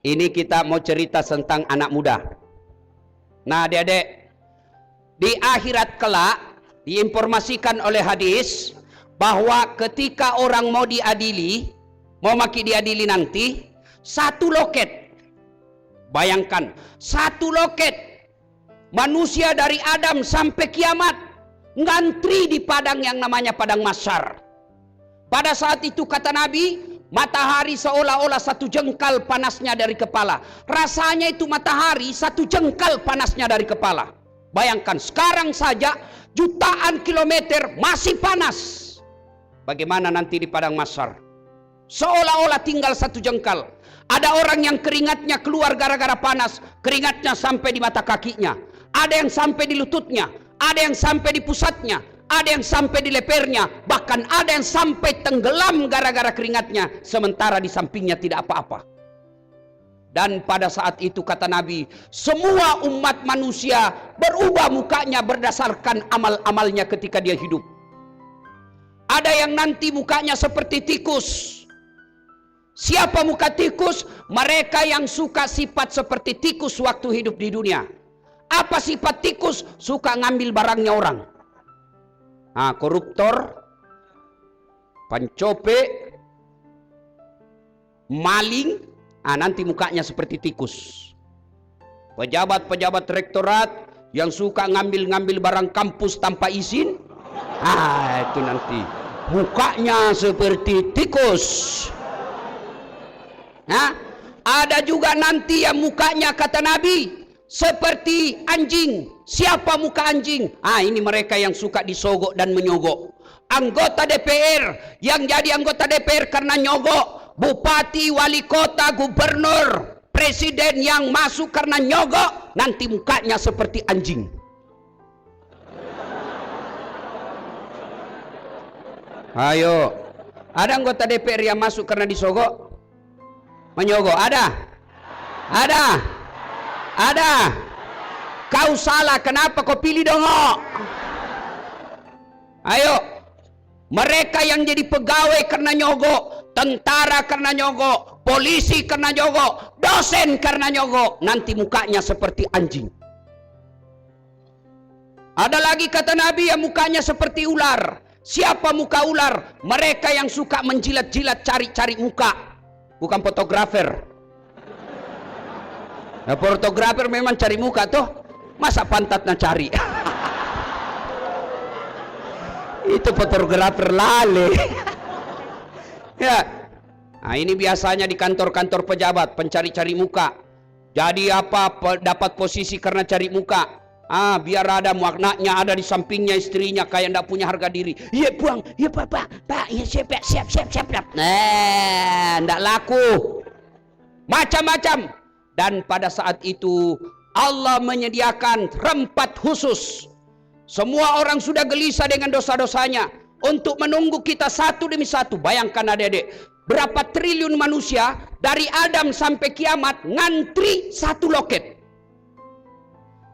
Ini kita mau cerita tentang anak muda. Nah, adik-adik, di akhirat kelak diinformasikan oleh hadis bahwa ketika orang mau diadili, mau maki diadili nanti, satu loket. Bayangkan, satu loket manusia dari Adam sampai kiamat ngantri di padang yang namanya padang mahsyar. Pada saat itu kata Nabi, matahari seolah-olah satu jengkal panasnya dari kepala. Rasanya itu matahari satu jengkal panasnya dari kepala. Bayangkan sekarang saja jutaan kilometer masih panas. Bagaimana nanti di padang mahsyar? Seolah-olah tinggal satu jengkal. Ada orang yang keringatnya keluar gara-gara panas, keringatnya sampai di mata kakinya. Ada yang sampai di lututnya, ada yang sampai di pusatnya, ada yang sampai di lehernya, bahkan ada yang sampai tenggelam gara-gara keringatnya, sementara di sampingnya tidak apa-apa. Dan pada saat itu kata Nabi, semua umat manusia berubah mukanya berdasarkan amal-amalnya ketika dia hidup. Ada yang nanti mukanya seperti tikus. Siapa muka tikus? Mereka yang suka sifat seperti tikus waktu hidup di dunia. Apa sifat tikus? Suka ngambil barangnya orang. Koruptor, pencope, maling, nanti mukanya seperti tikus. Pejabat-pejabat rektorat yang suka ngambil-ngambil barang kampus tanpa izin, itu nanti mukanya seperti tikus. Ada juga nanti yang mukanya kata Nabi seperti anjing. Siapa muka anjing? Ini mereka yang suka disogok dan menyogok. Anggota DPR yang jadi anggota DPR karena nyogok. Bupati, wali kota, gubernur, presiden yang masuk karena nyogok, nanti mukanya seperti anjing. Ayo, ada anggota DPR yang masuk karena disogok? Menyogok? Ada? Ada? Ada? Kau salah, kenapa kau pilih dongok? Ayo, mereka yang jadi pegawai karena nyogok, tentara karena nyogok, polisi karena nyogok, dosen karena nyogok, nanti mukanya seperti anjing. Ada lagi kata Nabi yang mukanya seperti ular. Siapa muka ular? Mereka yang suka menjilat-jilat cari-cari muka. Bukan fotografer. Nah, fotografer memang cari muka tuh. Masa pantatnya cari? Itu fotografer lale. Ya. Nah, ini biasanya di kantor-kantor pejabat, pencari-cari muka. Jadi apa? Dapat posisi karena cari muka. Biar ada maknanya, ada di sampingnya istrinya kayak ndak punya harga diri. Iya buang, iya pak, iya siap. Ndak laku. Macam-macam. Dan pada saat itu Allah menyediakan rempat khusus. Semua orang sudah gelisah dengan dosa-dosanya untuk menunggu kita satu demi satu. Bayangkan adik-adik, berapa triliun manusia dari Adam sampai kiamat ngantri satu loket.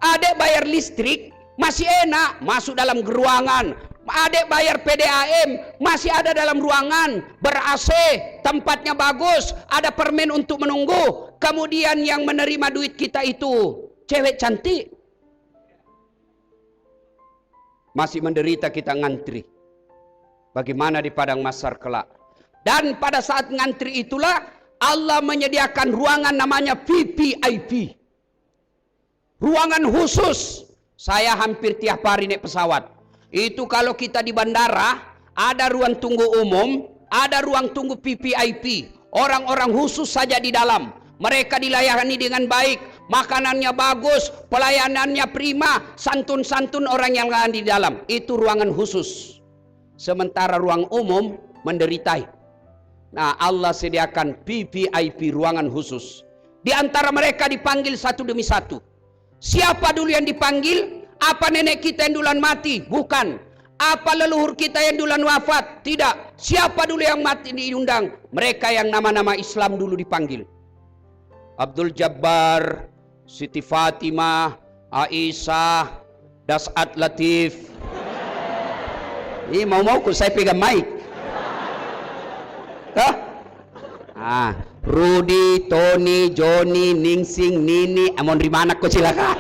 Adek bayar listrik masih enak, masuk dalam ruangan. Adek bayar PDAM masih ada dalam ruangan, ber-AC, tempatnya bagus, ada permen untuk menunggu. Kemudian yang menerima duit kita itu cewek cantik, masih menderita kita ngantri. Bagaimana di padang mahsyar kelak? Dan pada saat ngantri itulah Allah menyediakan ruangan namanya VVIP. Ruangan khusus. Saya hampir tiap hari naik pesawat. Itu kalau kita di bandara, ada ruang tunggu umum, ada ruang tunggu VVIP. Orang-orang khusus saja di dalam. Mereka dilayani dengan baik, makanannya bagus, pelayanannya prima, santun-santun orang yang ada di dalam. Itu ruangan khusus. Sementara ruang umum menderita. Nah, Allah sediakan VVIP, ruangan khusus. Di antara mereka dipanggil satu demi satu. Siapa dulu yang dipanggil? Apa nenek kita yang duluan mati? Bukan. Apa leluhur kita yang duluan wafat? Tidak. Siapa dulu yang mati diundang? Mereka yang nama-nama Islam dulu dipanggil. Abdul Jabbar, Siti Fatimah, Aisyah, Das'at Latif. Ini mau-mau saya pegang mic. Rudy, Tony, Johnny, Ningsing, Nini, amon rimana ko silakan.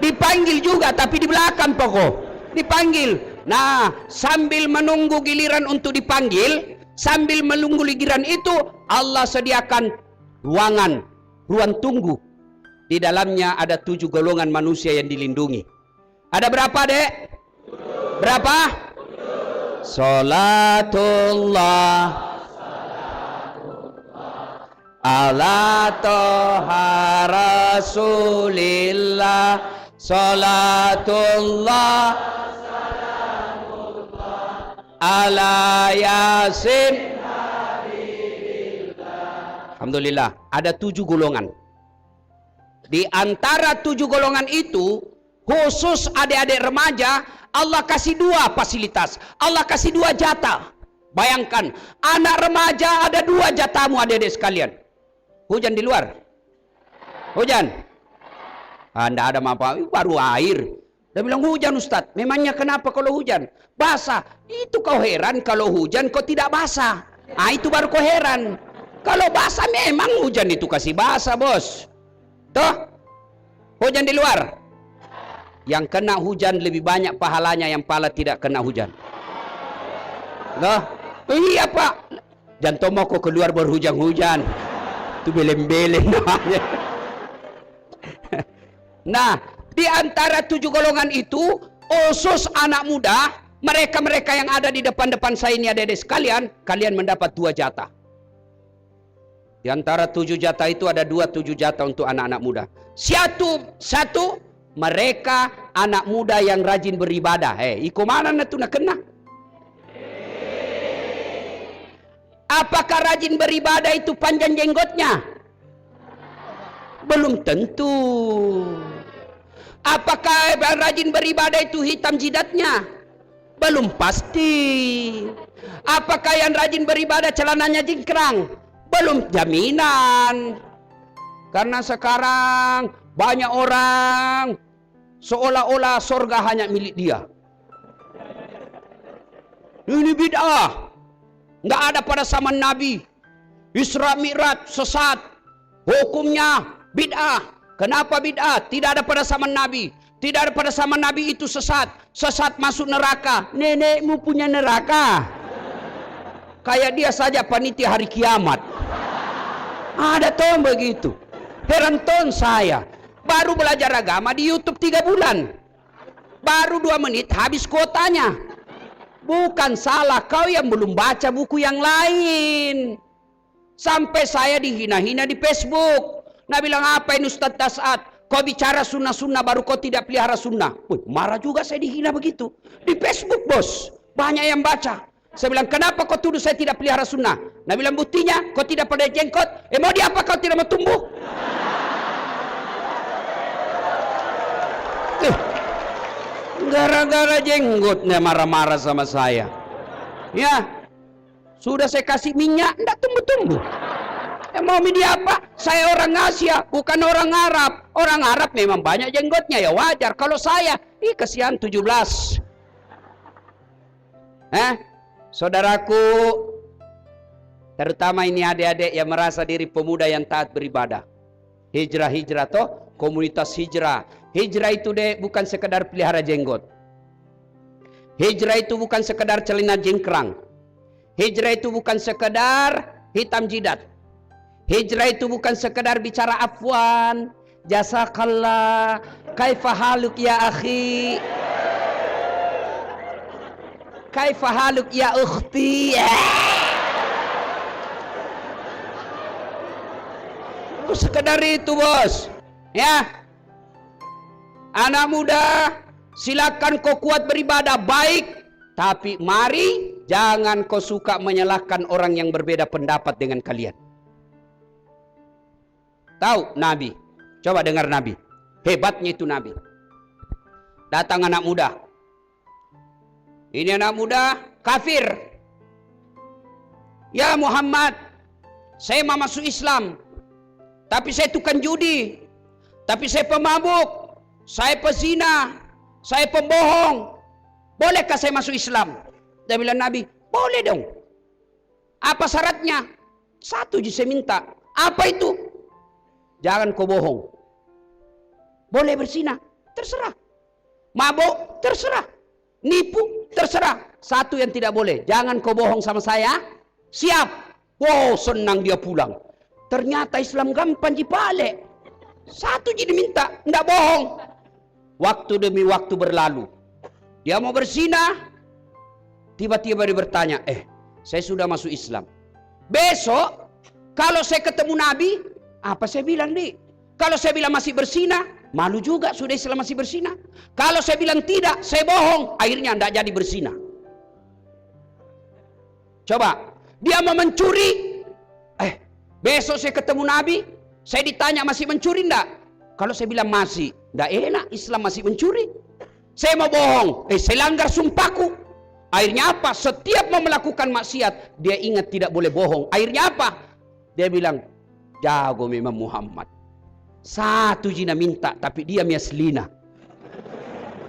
Dipanggil juga tapi di belakang pokok. Dipanggil. Nah, sambil menunggu giliran untuk dipanggil, sambil menunggu giliran itu, Allah sediakan ruang tunggu. Di dalamnya ada 7 golongan manusia yang dilindungi. Ada berapa, Dek? Berapa? Salatullah ala toha rasulillah, salatullah ala yasin. Alhamdulillah, ada 7 golongan. Di antara 7 golongan itu, khusus adik-adik remaja, Allah kasih 2 fasilitas. Allah kasih 2 jatah. Bayangkan, anak remaja ada 2 jatahmu adik-adik sekalian. Hujan di luar? Hujan? Anda ada apa? Baru air. Dia bilang hujan Ustaz. Memangnya kenapa kalau hujan? Basah. Itu kau heran kalau hujan kau tidak basah. Itu baru kau heran. Kalau basah memang hujan itu kasih basah, bos. Tuh. Hujan di luar. Yang kena hujan lebih banyak pahalanya yang pahala tidak kena hujan. Loh, iya Pak. Jangan mau kok keluar berhujan-hujan. Itu beleng-beleng namanya. Nah, di antara 7 golongan itu, khusus anak muda, mereka-mereka yang ada di depan-depan saya ini adik-adik sekalian, kalian mendapat 2 jatah. Di antara 7 jatah itu ada 7 jatah untuk anak-anak muda. Satu, mereka anak muda yang rajin beribadah. Iko mana na tu nak kena? Apakah rajin beribadah itu panjang jenggotnya? Belum tentu. Apakah rajin beribadah itu hitam jidatnya? Belum pasti. Apakah yang rajin beribadah celananya jingkrang? Belum jaminan. Karena sekarang banyak orang seolah-olah surga hanya milik dia. Ini bid'ah. Nggak ada pada zaman Nabi. Isra Mi'raj sesat. Hukumnya bid'ah. Kenapa bid'ah? Tidak ada pada zaman Nabi. Tidak ada pada zaman Nabi itu sesat. Sesat masuk neraka. Nenekmu punya neraka. Kayak dia saja panitia hari kiamat. Ada toh begitu. Heran ton saya. Baru belajar agama di YouTube 3 bulan. Baru 2 menit habis kuotanya. Bukan salah kau yang belum baca buku yang lain. Sampai saya dihina-hina di Facebook. Nah bilang apa ini Ustaz Dasat? Kau bicara sunnah-sunnah baru kau tidak pelihara sunnah. Marah juga saya dihina begitu. Di Facebook bos. Banyak yang baca. Saya bilang kenapa kau tuduh saya tidak pelihara sunnah? Nah bilang buktinya kau tidak pada jenggot. Mau diapa kau tidak mau tumbuh? Gara-gara jenggotnya marah-marah sama saya. Ya, sudah saya kasih minyak, enggak tumbuh-tumbuh. Mau media apa? Saya orang Asia, bukan orang Arab. Orang Arab memang banyak jenggotnya, ya wajar. Kalau saya, kesian 17. Saudaraku, terutama ini adik-adik yang merasa diri pemuda yang taat beribadah. Hijrah toh, komunitas hijrah. Hijrah itu bukan sekedar pelihara jenggot. Hijrah itu bukan sekedar celana jingkrang. Hijrah itu bukan sekedar hitam jidat. Hijrah itu bukan sekedar bicara afwan, jazakallah, kaifa haluk ya akhi, kaifa haluk ya ukhti. Sekedar itu bos. Ya. Anak muda, silakan kau kuat beribadah baik, tapi mari jangan kau suka menyalahkan orang yang berbeda pendapat dengan kalian. Tahu Nabi? Coba dengar Nabi. Hebatnya itu Nabi. Datang anak muda. Ini anak muda kafir. Ya Muhammad, saya mau masuk Islam, tapi saya tukang judi, tapi saya pemabuk, saya pezina, saya pembohong. Bolehkah saya masuk Islam? Dia bilang Nabi, boleh dong. Apa syaratnya? Satu je saya minta. Apa itu? Jangan kau bohong. Boleh berzina, terserah. Mabuk, terserah. Nipu, terserah. Satu yang tidak boleh, jangan kau bohong sama saya. Siap. Wow, senang dia pulang. Ternyata Islam gampang dibalik. Satu je diminta, tidak bohong. Waktu demi waktu berlalu. Dia mau berzina. Tiba-tiba dia bertanya, saya sudah masuk Islam. Besok, kalau saya ketemu Nabi, apa saya bilang nih? Kalau saya bilang masih berzina, malu juga sudah Islam masih berzina. Kalau saya bilang tidak, saya bohong. Akhirnya tidak jadi berzina. Coba, dia mau mencuri. Besok saya ketemu Nabi, saya ditanya masih mencuri enggak? Kalau saya bilang masih, enggak enak, Islam masih mencuri. Saya mau bohong, saya langgar sumpahku. Akhirnya apa? Setiap mau melakukan maksiat, dia ingat tidak boleh bohong. Akhirnya apa? Dia bilang, jago memang Muhammad. Satu jina minta, tapi dia miaslina.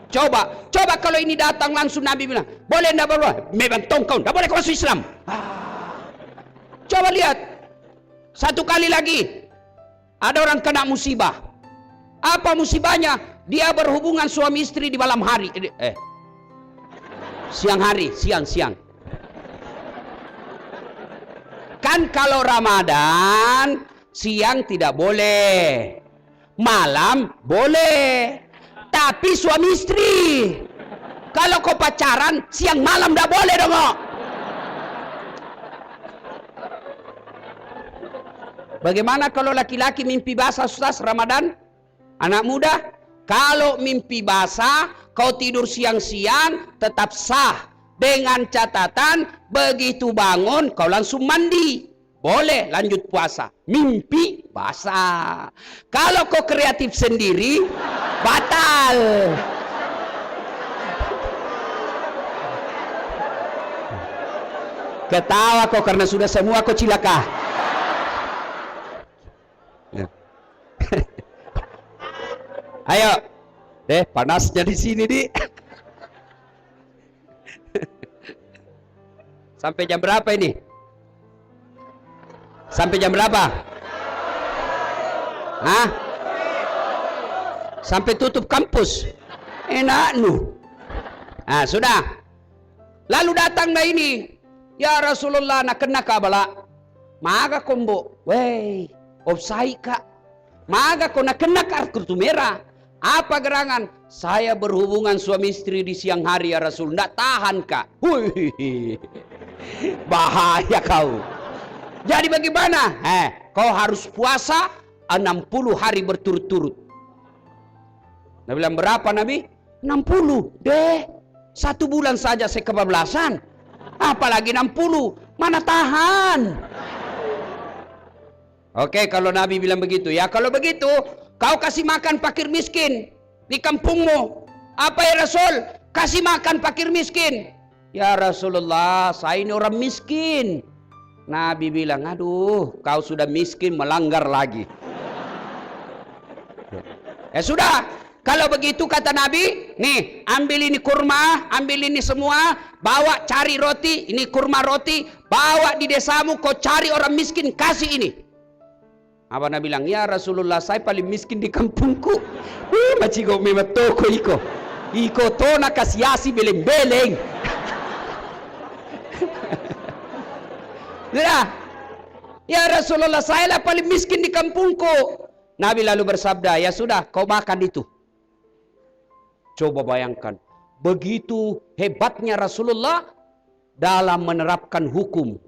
Coba kalau ini datang langsung Nabi bilang, boleh enggak boleh? Memang tongkau, enggak boleh kau masuk Islam. Coba lihat, satu kali lagi, ada orang kena musibah. Apa musibahnya? Dia berhubungan suami istri di malam hari. Siang hari, siang. Kan kalau Ramadan, siang tidak boleh. Malam boleh. Tapi suami istri. Kalau kau pacaran, siang malam tidak boleh dong. Bagaimana kalau laki-laki mimpi basah Ustaz Ramadan? Anak muda, kalau mimpi basah, kau tidur siang-siang tetap sah. Dengan catatan, begitu bangun kau langsung mandi. Boleh lanjut puasa. Mimpi basah. Kalau kau kreatif sendiri, batal. Ketawa kau karena sudah semua kau cilaka. Ayo, panasnya di sini di. Sampai jam berapa ini? Sampai jam berapa? Hah? Sampai tutup kampus. Enak nu. Nah, sudah. Lalu datang dah ini. Ya Rasulullah nak kena kabala. Maga kombo. Wey, offside kak. Maga kau nak kena kartu merah. Apa gerangan? Saya berhubungan suami istri di siang hari ya Rasul. Tidak tahan kak. Bahaya kau. Jadi bagaimana? Kau harus puasa 60 hari berturut-turut. Nabi bilang berapa Nabi? 60. Deh, 1 bulan saja saya kebablasan. Apalagi 60. Mana tahan? Oke, kalau Nabi bilang begitu. Ya kalau begitu, kau kasih makan fakir miskin di kampungmu. Apa ya Rasul? Kasih makan fakir miskin. Ya Rasulullah, saya ini orang miskin. Nabi bilang, aduh, kau sudah miskin melanggar lagi. Ya sudah, kalau begitu kata Nabi, nih ambil ini kurma, ambil ini semua, bawa cari roti, ini kurma roti, bawa di desamu, kau cari orang miskin, kasih ini. Apa Nabi bilang, ya Rasulullah, saya paling miskin di kampungku. Macam kau memang toko iko. Iko to nak kasiasi beleng-beleng. Ya Rasulullah, saya lah paling miskin di kampungku. Nabi lalu bersabda, ya sudah, kau makan itu. Coba bayangkan, begitu hebatnya Rasulullah dalam menerapkan hukum.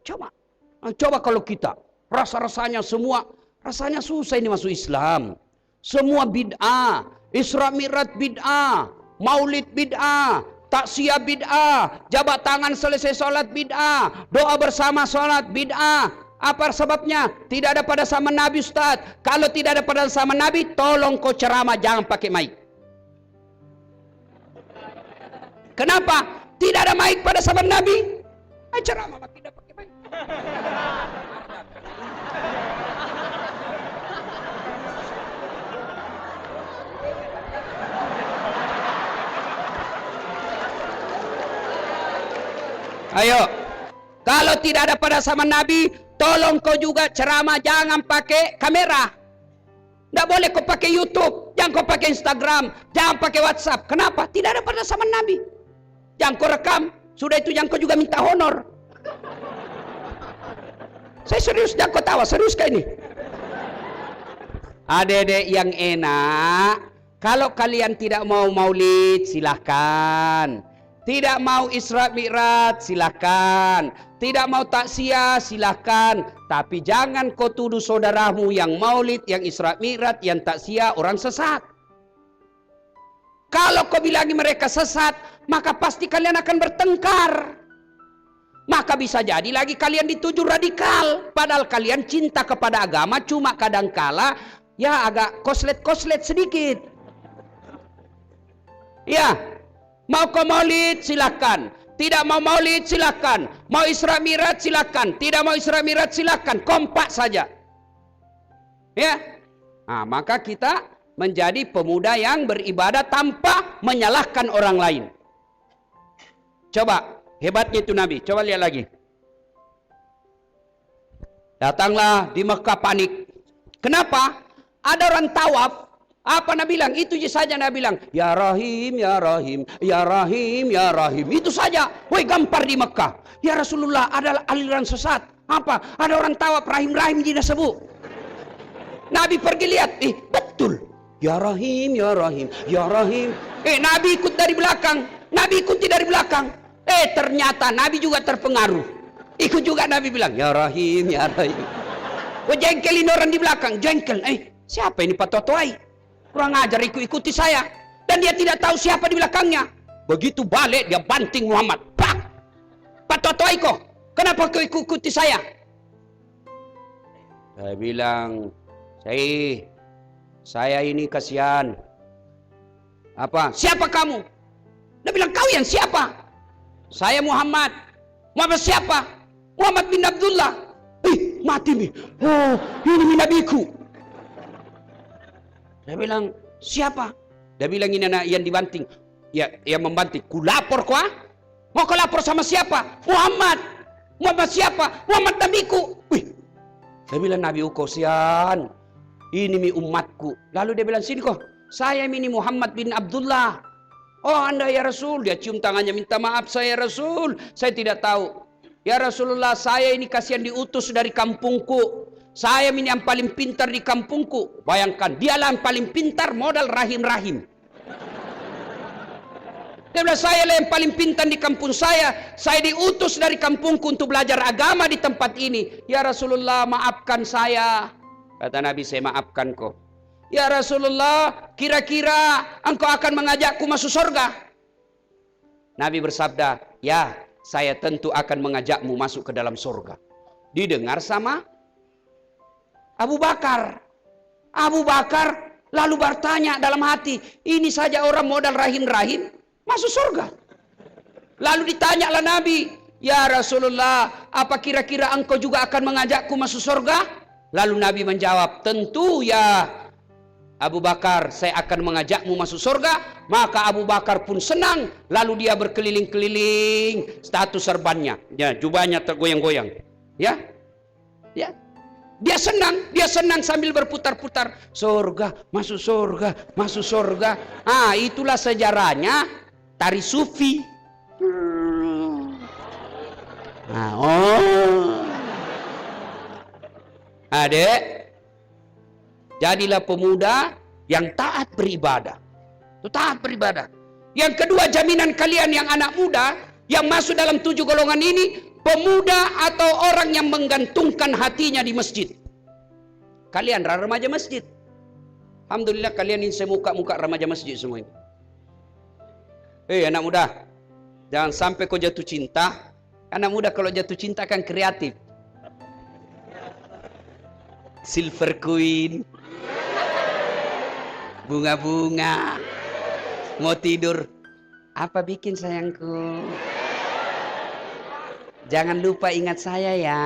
Coba kalau kita, rasa-rasanya semua, rasanya susah ini masuk Islam. Semua bid'ah, Isra Mi'raj bid'ah, Maulid bid'ah, taksiyah bid'ah, jabat tangan selesai sholat bid'ah, doa bersama sholat bid'ah. Apa sebabnya? Tidak ada pada zaman Nabi Ustaz. Kalau tidak ada pada zaman Nabi, tolong kau ceramah jangan pakai mic. Kenapa? Tidak ada mic pada zaman Nabi. Ceramah tidak pakai mic. Ayo. Kalau tidak ada pada zaman Nabi, tolong kau juga ceramah jangan pakai kamera. Tidak boleh kau pakai YouTube, jangan kau pakai Instagram, jangan pakai WhatsApp. Kenapa? Tidak ada pada zaman Nabi. Jangan kau rekam, sudah itu jangan kau juga minta honor. Saya serius, jangan kau tawa, serius kayak ini. Adik-adik yang enak, kalau kalian tidak mau maulid, silahkan. Tidak mau Isra Mi'raj, silahkan. Tidak mau takziah, silahkan. Tapi jangan kau tuduh saudaramu yang maulid, yang Isra Mi'raj, yang takziah orang sesat. Kalau kau bilangi mereka sesat, maka pasti kalian akan bertengkar. Maka bisa jadi lagi kalian dituju radikal. Padahal kalian cinta kepada agama, cuma kadangkala ya agak koslet-koslet sedikit. Ya, mau kau maulid silakan. Tidak mau maulid silakan. Mau Isra Mi'raj silakan. Tidak mau Isra Mi'raj silakan. Kompak saja. Ya. Nah, maka kita menjadi pemuda yang beribadah tanpa menyalahkan orang lain. Coba, hebatnya itu Nabi. Coba lihat lagi. Datanglah di Mekah panik. Kenapa? Ada orang tawaf. Apa Nabi bilang? Itu saja Nabi bilang. Ya Rahim, Ya Rahim, Ya Rahim, Ya Rahim. Itu saja. Woi, gampar di Mekah. Ya Rasulullah, ada aliran sesat. Apa? Ada orang tawaf Rahim-Rahim tidak sebut. Nabi pergi lihat. Betul. Ya Rahim, Ya Rahim, Ya Rahim. Nabi ikut dari belakang. Nabi ikuti dari belakang. Ternyata Nabi juga terpengaruh. Ikut juga Nabi bilang. Ya Rahim, Ya Rahim. Oh, jengkelin orang di belakang. Jengkel. Siapa ini Pak Totoai? Kurang ajar, ikuti saya. Dan dia tidak tahu siapa di belakangnya. Begitu balik dia banting Muhammad. Pak! Pak Totoai kok, kenapa kau ikuti saya? Saya bilang, saya ini kasihan. Apa? Siapa kamu? Dia bilang, kau yang siapa? Saya Muhammad. Muhammad siapa? Muhammad bin Abdullah. Mati nih. Oh, ini nabiku. Dia bilang, siapa? Dia bilang, ini anak yang dibanting. Ya, yang membanting. Ku lapor kau? Mau kau lapor sama siapa? Muhammad. Muhammad siapa? Muhammad nabiku. Dia bilang, Nabi kosian. Ini mi umatku. Lalu dia bilang, sini kok. Saya ini Muhammad bin Abdullah. Oh, Anda ya Rasul. Dia cium tangannya, minta maaf saya Rasul. Saya tidak tahu. Ya Rasulullah, saya ini kasihan diutus dari kampungku. Saya ini yang paling pintar di kampungku. Bayangkan, dialah yang paling pintar modal rahim-rahim. Dia bilang, saya lah yang paling pintar di kampung saya. Saya diutus dari kampungku untuk belajar agama di tempat ini. Ya Rasulullah, maafkan saya. Kata Nabi, saya maafkan kau. Ya Rasulullah, kira-kira engkau akan mengajakku masuk surga? Nabi bersabda, ya, saya tentu akan mengajakmu masuk ke dalam surga. Didengar sama Abu Bakar. Abu Bakar lalu bertanya dalam hati, ini saja orang modal rahim-rahim masuk surga. Lalu ditanyalah Nabi, ya Rasulullah, apa kira-kira engkau juga akan mengajakku masuk surga? Lalu Nabi menjawab, tentu ya Abu Bakar, saya akan mengajakmu masuk surga. Maka Abu Bakar pun senang. Lalu dia berkeliling-keliling status serbannya. Ya, jubahnya tergoyang-goyang. Ya, ya. Dia senang sambil berputar-putar. Surga, masuk surga, masuk surga. Itulah sejarahnya tari sufi. Adek, jadilah pemuda yang taat beribadah. Taat beribadah. Yang kedua, jaminan kalian yang anak muda yang masuk dalam 7 golongan ini, pemuda atau orang yang menggantungkan hatinya di masjid. Kalian remaja masjid. Alhamdulillah kalian ini semuka-muka remaja masjid semua ini. Anak muda, jangan sampai kau jatuh cinta. Anak muda kalau jatuh cinta kan kreatif. Silver Queen, bunga-bunga, mau tidur. Apa bikin sayangku? Jangan lupa ingat saya ya.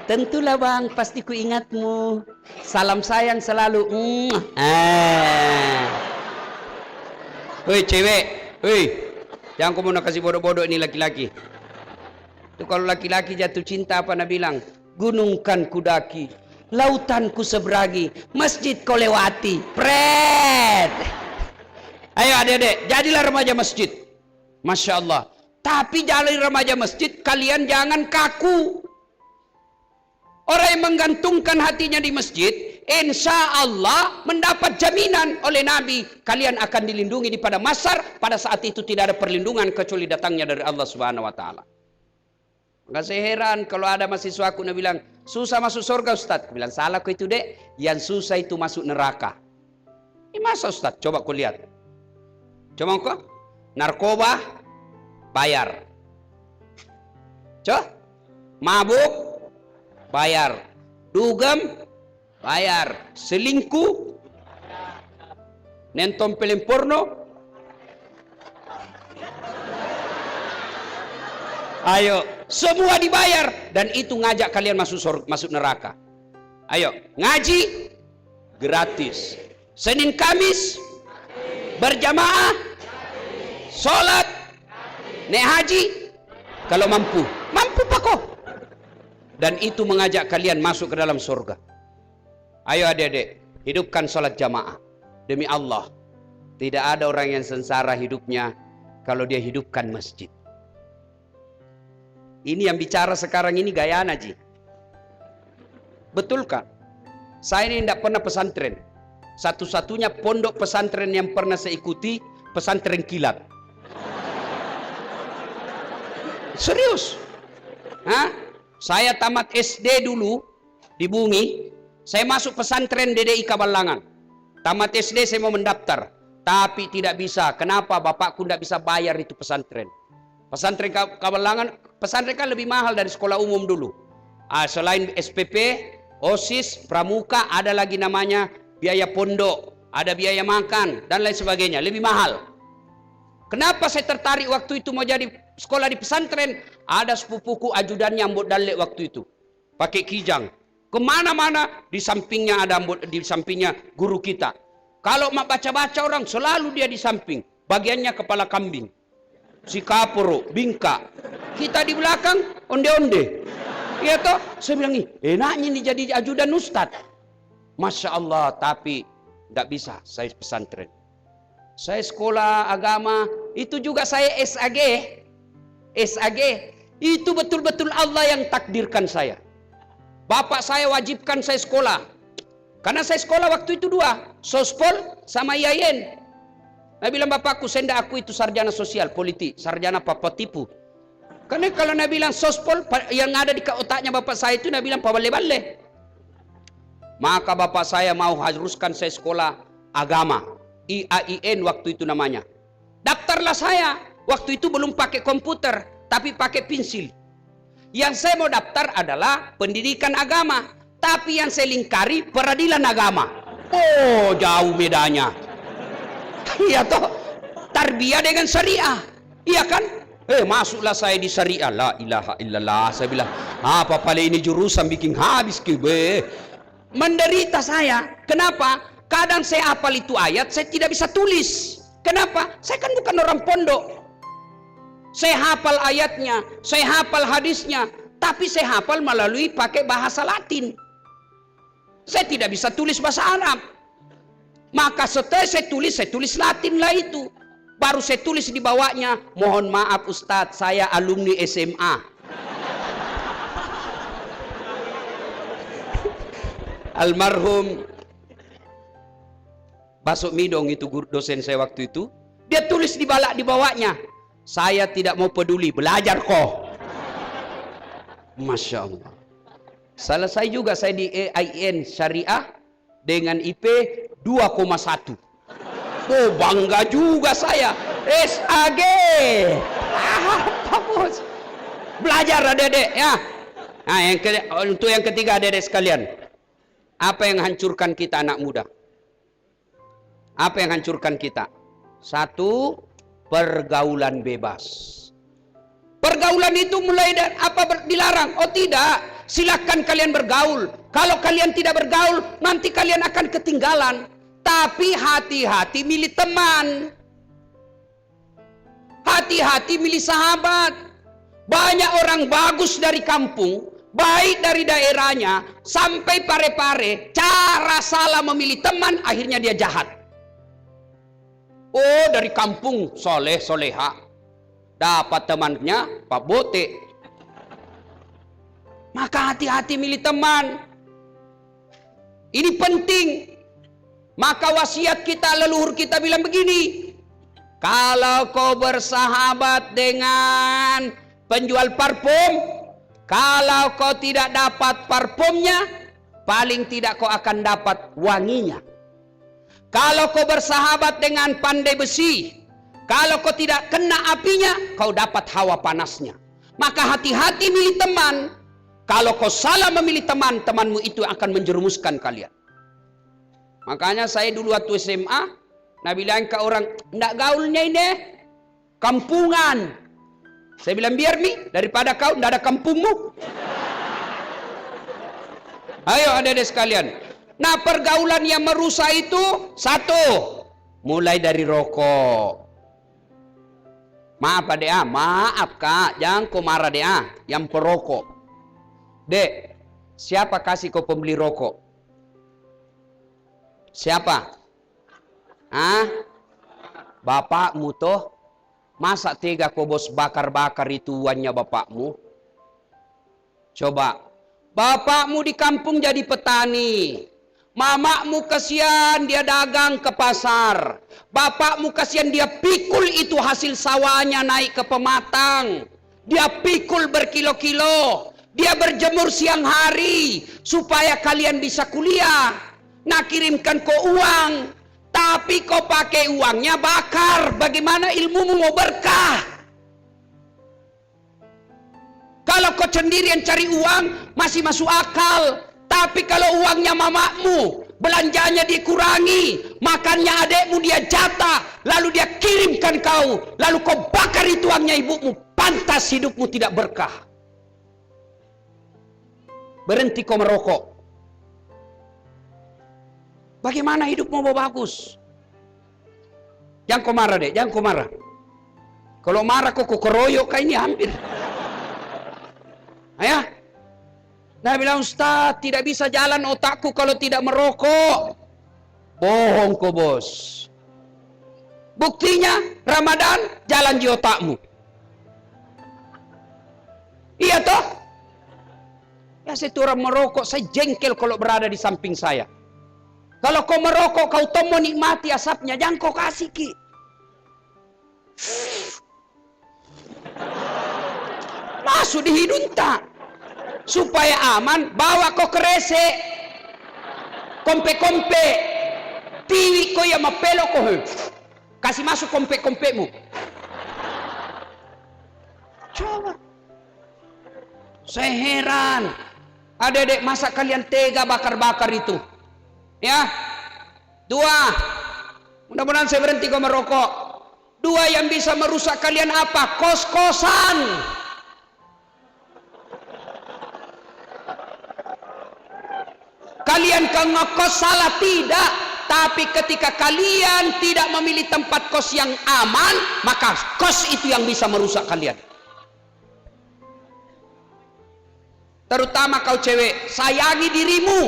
Tentulah bang, pasti ku ingatmu. Salam sayang selalu. Woi cewek, woi, jangan kau mau kasih bodoh-bodoh ini laki-laki. Itu kalau laki-laki jatuh cinta apa Nabi bilang? Gunung kan kudaki, lautan ku seberangi, masjid kau lewati. Pret. Ayo adik-adik, jadilah remaja masjid. Masya Allah. Tapi jadi remaja masjid, kalian jangan kaku. Orang yang menggantungkan hatinya di masjid, insya Allah mendapat jaminan oleh Nabi. Kalian akan dilindungi di padang mahsyar. Pada saat itu tidak ada perlindungan kecuali datangnya dari Allah Subhanahu Wa Taala. Maka saya heran kalau ada mahasiswa aku yang bilang, susah masuk surga Ustaz. Aku bilang, salah kau itu dek. Yang susah itu masuk neraka. Ini masa Ustaz? Coba kau lihat. Coba kau. Narkoba, bayar. Coba. Mabuk, bayar. Dugem, bayar. Selingkuh, nonton film porno. Ayo, semua dibayar dan itu ngajak kalian masuk neraka. Ayo, ngaji gratis. Senin Kamis berjamaah, sholat, naik haji kalau mampu. Mampu pak kok. Dan itu mengajak kalian masuk ke dalam surga. Ayo adik-adik, hidupkan sholat jamaah. Demi Allah, tidak ada orang yang sengsara hidupnya kalau dia hidupkan masjid. Ini yang bicara sekarang ini gaya Naji. Betul kan? Saya ini tidak pernah pesantren. Satu-satunya pondok pesantren yang pernah saya ikuti, pesantren kilat. Serius? Hah? Saya tamat SD dulu di Bungi. Saya masuk pesantren DDI Kabalangan. Tamat SD saya mau mendaftar. Tapi tidak bisa. Kenapa? Bapakku tidak bisa bayar itu pesantren. Pesantren Kabalangan, pesantren kan lebih mahal dari sekolah umum dulu. Selain SPP, OSIS, Pramuka, ada lagi namanya biaya pondok, ada biaya makan, dan lain sebagainya. Lebih mahal. Kenapa saya tertarik waktu itu mau jadi sekolah di pesantren? Ada sepupuku ajudan nyambut dalek waktu itu. Pakai kijang. Kemana-mana di sampingnya ada di sampingnya guru kita. Kalau mak baca-baca orang selalu dia di samping. Bagiannya kepala kambing. Si kapuro, bingka. Kita di belakang, onde-onde. Iya toh? Saya bilang, enaknya nih jadi ajudan ustad. Masya Allah, tapi tidak bisa. Saya pesantren. Saya sekolah agama, itu juga saya SAG. SAG, itu betul-betul Allah yang takdirkan saya. Bapak saya wajibkan saya sekolah. Karena saya sekolah waktu itu dua. Sospol sama IAIN. Nabi bilang bapakku, saya tidak aku itu sarjana sosial, politik, sarjana apa tipu. Karena kalau Nabi bilang sospol, yang ada di otaknya bapak saya itu Nabi bilang pabale-bale. Maka bapak saya mau haruskan saya sekolah agama, IAIN waktu itu namanya. Daftarlah saya, waktu itu belum pakai komputer, tapi pakai pensil. Yang saya mau daftar adalah pendidikan agama, tapi yang saya lingkari peradilan agama. Oh, jauh bedanya. Iya toh, tarbiyah dengan syariah. Iya kan? Masuklah saya di syariah. La ilaha illallah. Saya bilang, apa pala ini jurusan bikin habis ke be. Menderita saya. Kenapa? Kadang saya hafal itu ayat, saya tidak bisa tulis. Kenapa? Saya kan bukan orang pondok. Saya hafal ayatnya, saya hafal hadisnya, tapi saya hafal melalui pakai bahasa Latin. Saya tidak bisa tulis bahasa Arab. Maka setelah saya tulis Latin lah itu. Baru saya tulis di bawahnya, mohon maaf Ustadz, saya alumni SMA. Almarhum Basuk Midong itu guru dosen saya waktu itu. Dia tulis di bawahnya, saya tidak mau peduli, belajar kok. Masya Allah. Selesai juga saya di IAIN Syariah dengan IP 2,1. Oh, bangga juga saya. SAG. Bagus. Belajar adik-adik ya. Nah, untuk yang ketiga adik-adik sekalian. Apa yang hancurkan kita anak muda? Apa yang hancurkan kita? Satu, pergaulan bebas. Pergaulan itu mulai dari apa dilarang? Oh tidak. Silakan kalian bergaul. Kalau kalian tidak bergaul, nanti kalian akan ketinggalan. Tapi hati-hati milih teman. Hati-hati milih sahabat. Banyak orang bagus dari kampung, baik dari daerahnya, sampai Parepare, cara salah memilih teman, akhirnya dia jahat. Oh, dari kampung, soleh, soleha. Dapat temannya, Pak Bote. Maka hati-hati milih teman. Ini penting. Maka wasiat kita, leluhur kita bilang begini. Kalau kau bersahabat dengan penjual parfum, kalau kau tidak dapat parfumnya, paling tidak kau akan dapat wanginya. Kalau kau bersahabat dengan pandai besi, kalau kau tidak kena apinya, kau dapat hawa panasnya. Maka hati-hati milih teman. Kalau kau salah memilih teman, temanmu itu akan menjerumuskan kalian. Makanya saya dulu waktu SMA, nah bilang ke orang, ndak gaulnya ini, kampungan. Saya bilang, biar nih, daripada kau ndak ada kampungmu. Ayo adik-adik sekalian. Nah pergaulan yang merusak itu, satu, mulai dari rokok. Maaf adek, maaf kak, jangan kau marah deh, yang perokok. Dek, siapa kasih kau pembeli rokok? Siapa? Bapakmu toh? Masa tega kau bos bakar-bakar itu uangnya bapakmu? Coba, bapakmu di kampung jadi petani. Mamakmu kasihan dia dagang ke pasar. Bapakmu kasihan dia pikul itu hasil sawahnya naik ke pematang. Dia pikul berkilo-kilo. Dia berjemur siang hari supaya kalian bisa kuliah. Nah kirimkan kau uang, tapi kau pakai uangnya bakar. Bagaimana ilmumu mau berkah? Kalau kau sendirian cari uang masih masuk akal. Tapi kalau uangnya mamakmu, belanjanya dikurangi, makannya adekmu dia jatah, lalu dia kirimkan kau, lalu kau bakar itu uangnya ibumu, pantas hidupmu tidak berkah. Berhenti kau merokok. Bagaimana hidupmu mau bagus? Jangan kau marah deh, jangan kau marah. Kalau marah kau keroyok kayak ini hampir. Ayah. Nah bilang, Ustaz, tidak bisa jalan otakku kalau tidak merokok. Bohong kau bos. Buktinya Ramadan jalan di otakmu. Iya toh? Ya saya orang merokok, saya jengkel kalau berada di samping saya. Kalau kau merokok, kau tahu mau nikmati asapnya, jangan kau kasih ki. Masuk di hidung tak. Supaya aman, bawa kau ke rese. Kompe-kompe. Tiwi kau yang mapelo kau. Kasih masuk kompe-kompemu. Coba. Saya heran. Adik-adik, masa kalian tega bakar-bakar itu? Ya. Dua. Mudah-mudahan saya berhenti kau merokok. Dua yang bisa merusak kalian apa? Kos-kosan. Kalian kan ngekos salah tidak, tapi ketika kalian tidak memilih tempat kos yang aman, maka kos itu yang bisa merusak kalian. Terutama kau cewek, sayangi dirimu.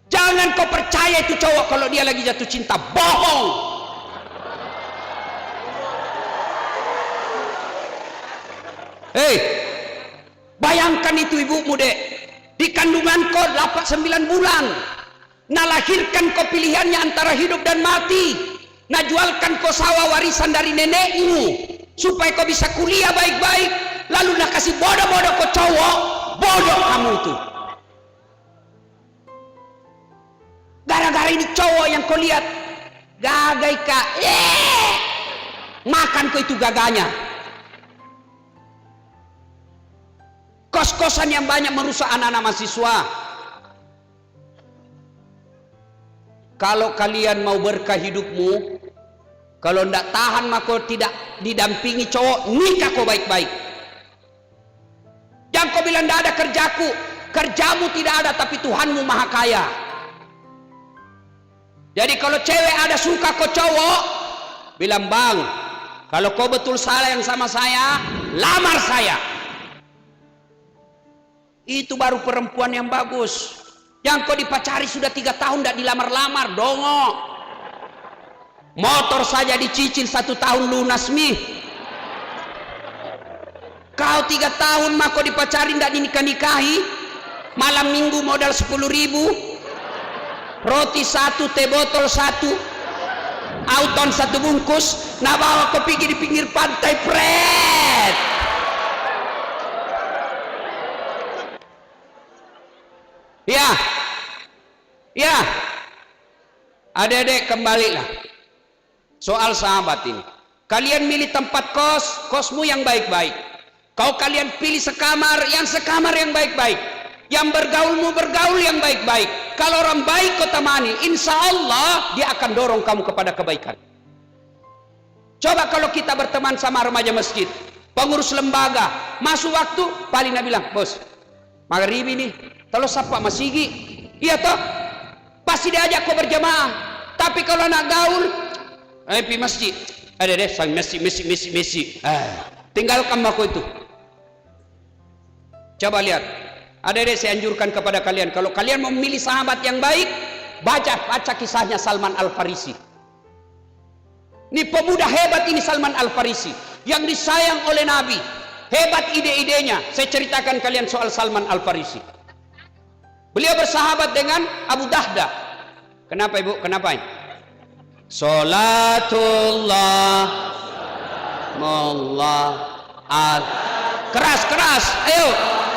Jangan kau percaya itu cowok kalau dia lagi jatuh cinta, bohong. Hei, bayangkan itu ibumu dek. Di kandungan kau 9 bulan. Nah lahirkan kau pilihannya antara hidup dan mati. Nah jualkan kau sawah warisan dari nenekmu. Supaya kau bisa kuliah baik-baik. Lalu nak kasih bodoh-bodoh kau cowok. Bodoh kamu itu. Gara-gara ini cowok yang kau lihat. Gagai kak. Makan kau itu gaganya. Kos-kosan yang banyak merusak anak-anak mahasiswa. Kalau kalian mau berkah hidupmu, kalau tidak tahan maka tidak didampingi cowok, nikah kau baik-baik. Jangan kau bilang tidak ada kerjaku. Kerjamu tidak ada tapi Tuhanmu maha kaya. Jadi kalau cewek ada suka kau cowok, bilang bang, kalau kau betul salah yang sama saya, lamar saya. Itu baru perempuan yang bagus. Yang kau dipacari sudah 3 tahun tidak dilamar-lamar, dongo. Motor saja dicicil 1 tahun lunas mi. Kau 3 tahun mah kau dipacari tidak dinikah-nikahi. Malam minggu modal 10.000, roti 1, teh botol 1, auton 1 bungkus, nah bawa kau pergi di pinggir pantai, pret. Ya, adik-adik kembalilah. Soal sahabat ini, kalian milih tempat kosmu yang baik-baik. Kau kalian pilih sekamar yang baik-baik. Yang bergaul yang baik-baik. Kalau orang baik kau temani, insya Allah dia akan dorong kamu kepada kebaikan. Coba kalau kita berteman sama remaja masjid, pengurus lembaga, masuk waktu, paling nak bilang, bos, maghrib ini, kalau sapa masigi, iya toh, pasti diajak kau berjamaah. Tapi kalau nak gaul, pi masjid, ada deh, sang Messi, tinggalkan aku itu. Coba lihat, ada saya anjurkan kepada kalian, kalau kalian mau memilih sahabat yang baik, baca kisahnya Salman Al-Farisi. Ini pemuda hebat ini, Salman Al-Farisi, yang disayang oleh Nabi, hebat ide-idenya. Saya ceritakan kalian soal Salman Al-Farisi. Beliau bersahabat dengan Abu Dahda. Kenapa ibu? Kenapa ini? Salatullah Allah al keras, ayo.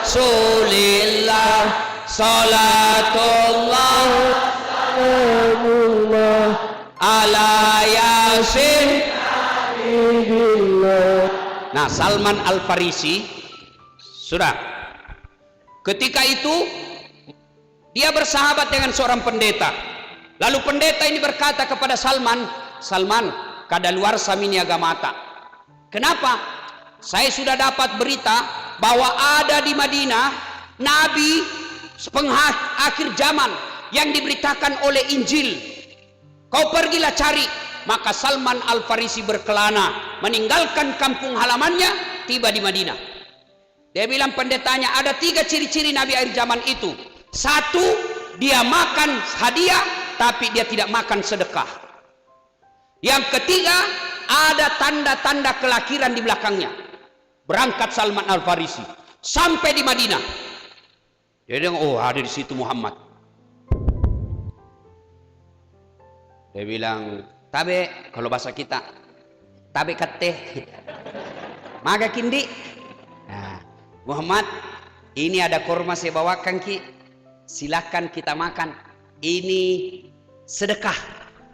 Sulillah salatullah ala yasin. Nah, Salman Al-Farisi sudah ketika itu dia bersahabat dengan seorang pendeta. Lalu pendeta ini berkata kepada Salman, kadaluarsa min niaga mata. Kenapa? Saya sudah dapat berita bahwa ada di Madinah Nabi akhir zaman yang diberitakan oleh Injil. Kau pergilah cari. Maka Salman Al-Farisi berkelana meninggalkan kampung halamannya, tiba di Madinah. Dia bilang pendetanya, ada 3 ciri-ciri Nabi akhir zaman itu. 1, dia makan hadiah tapi dia tidak makan sedekah. Yang ketiga, ada tanda-tanda kelakiran di belakangnya. Berangkat Salman Al-Farisi sampai di Madinah. Dia bilang, oh ada di situ Muhammad. Dia bilang, tabe, kalau bahasa kita, tabe kate, maga kindi. Nah, Muhammad, ini ada kurma saya bawakan ki, silakan kita makan. Ini sedekah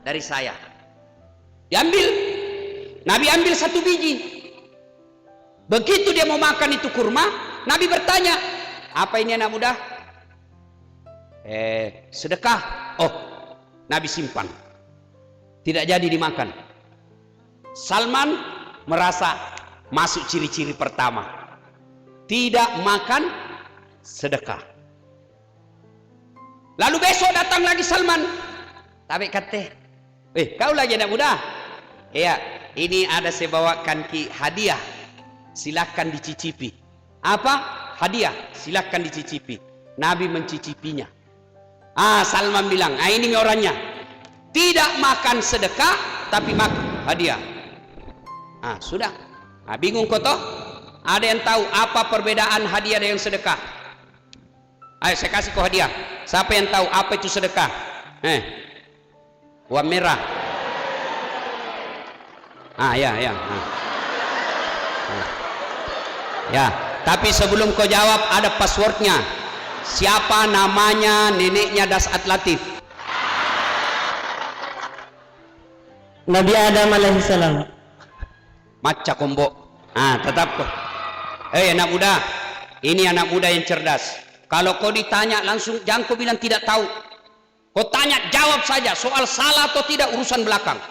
dari saya. Diambil, Nabi ambil 1 biji. Begitu dia mau makan itu kurma, Nabi bertanya, apa ini anak muda? Sedekah. Oh, Nabi simpan, tidak jadi dimakan. Salman merasa masuk ciri-ciri pertama, tidak makan sedekah. Lalu besok datang lagi Salman, tapi kata, kau lagi anak muda? Iya, ini ada saya bawakan ki hadiah, silakan dicicipi. Apa? Hadiah, silakan dicicipi. Nabi mencicipinya. Salman bilang, ini orangnya, tidak makan sedekah tapi makan hadiah. Sudah. Bingung kau toh? Ada yang tahu apa perbedaan hadiah dengan sedekah? Ayo saya kasih kau hadiah. Siapa yang tahu apa itu sedekah? Uang merah. Ya, tapi sebelum kau jawab ada passwordnya. Siapa namanya neneknya Dasat Latif? Nabi Adam alaihissalam. Maca kombo. Tetap kok. Anak muda, ini anak muda yang cerdas. Kalau kau ditanya langsung, jangan kau bilang tidak tahu. Kau tanya, jawab saja. Soal salah atau tidak urusan belakang.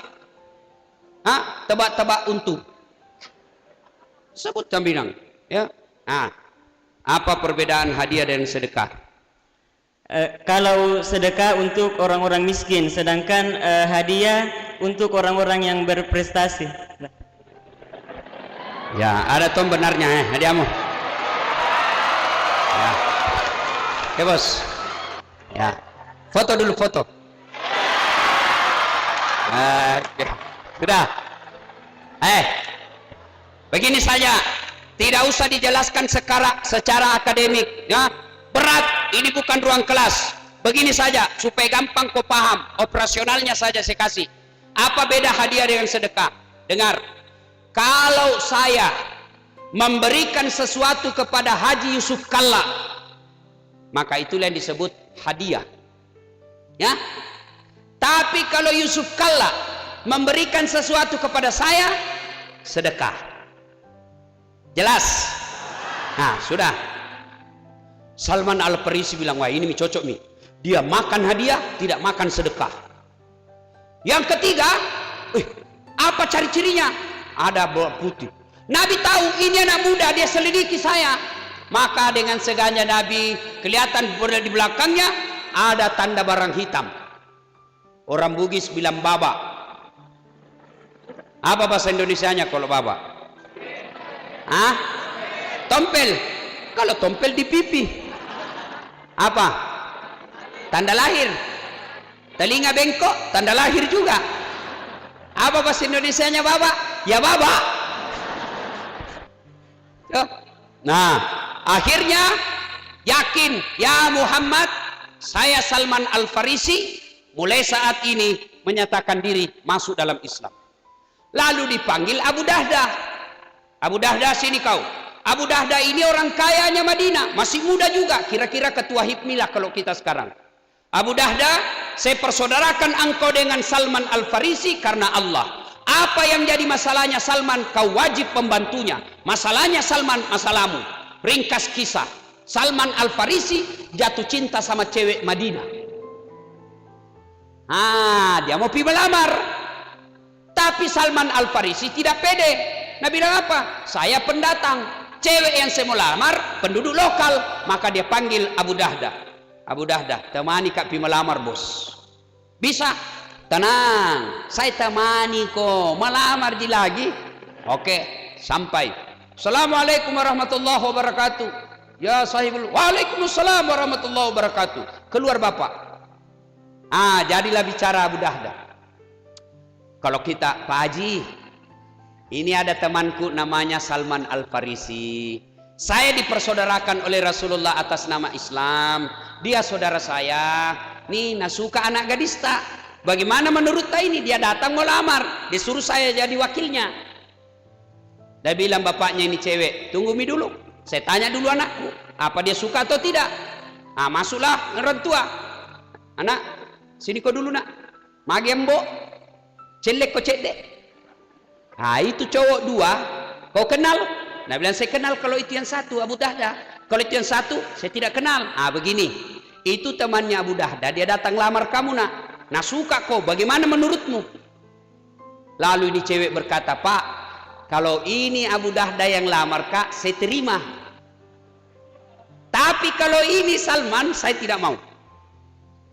Tebak-tebak untung. Sebut bilang, ya. Apa perbedaan hadiah dan sedekah? Kalau sedekah untuk orang-orang miskin, sedangkan hadiah untuk orang-orang yang berprestasi. Ya, ada tom benarnya hadiahmu. Ya. Oke bos. Ya. Foto dulu foto. Sudah. Begini saja. Tidak usah dijelaskan secara akademik. Ya. Berat. Ini bukan ruang kelas. Begini saja supaya gampang kau paham. Operasionalnya saja saya kasih. Apa beda hadiah dengan sedekah? Dengar. Kalau saya memberikan sesuatu kepada Haji Yusuf Kalla, maka itulah yang disebut hadiah. Ya. Tapi kalau Yusuf Kalla memberikan sesuatu kepada saya, sedekah. Jelas? Nah, sudah. Salman Al-Farisi bilang, wah ini cocok nih. Dia makan hadiah, tidak makan sedekah. Yang ketiga, apa ciri-cirinya? Ada bawang putih. Nabi tahu ini anak muda, dia selidiki saya. Maka dengan segannya Nabi kelihatan di belakangnya ada tanda barang hitam. Orang Bugis bilang baba. Apa bahasa Indonesianya kalau baba? Hah? Tompel. Kalau tompel di pipi. Apa? Tanda lahir. Telinga bengkok, tanda lahir juga. Apa bahasa Indonesianya baba? Ya baba. Nah, akhirnya yakin, ya Muhammad, saya Salman Al-Farisi mulai saat ini menyatakan diri masuk dalam Islam. Lalu dipanggil Abu Dahdah. Abu Dahdah, sini kau. Abu Dahdah ini orang kayanya Madinah, masih muda juga, kira-kira ketua HIPMI lah kalau kita sekarang. Abu Dahdah, saya persaudarakan engkau dengan Salman Al-Farisi karena Allah. Apa yang jadi masalahnya Salman, kau wajib membantunya. Masalahnya Salman, masalahmu. Ringkas kisah, Salman Al-Farisi jatuh cinta sama cewek Madinah. Dia mau pergi melamar. Tapi Salman Al-Farisi tidak pede. Nabi bilang apa? Saya pendatang. Cewek yang saya mau lamar penduduk lokal. Maka dia panggil Abu Dahdah. Abu Dahdah, temani kak pergi melamar bos. Bisa? Tenang, saya temani kok. Melamar lagi. Oke, sampai. Assalamualaikum warahmatullahi wabarakatuh. Ya sahibul. Waalaikumsalam warahmatullahi wabarakatuh. Keluar bapak. Jadilah bicara Abu Dahdah. Kalau kita, Pak Haji, ini ada temanku namanya Salman Al-Farisi. Saya dipersaudarakan oleh Rasulullah atas nama Islam. Dia saudara saya. Nih, nasuka anak gadis tak? Bagaimana menurut ini? Dia datang mau lamar, disuruh saya jadi wakilnya. Dia bilang bapaknya ini cewek, tunggu mi dulu, saya tanya dulu anakku, apa dia suka atau tidak. Masuklah orang tua. Anak, sini kau dulu nak. Magembo, celek kau cedek. Itu cowok dua, kau kenal? Nah bilang saya kenal kalau itu yang satu, Abu Dahdah. Kalau itu yang satu, saya tidak kenal. Begini, itu temannya Abu Dahdah, dia datang lamar kamu nak. Nah suka kau, bagaimana menurutmu? Lalu ini cewek berkata, Pak, kalau ini Abu Dahdah yang lamar kak, saya terima. Tapi kalau ini Salman, saya tidak mau.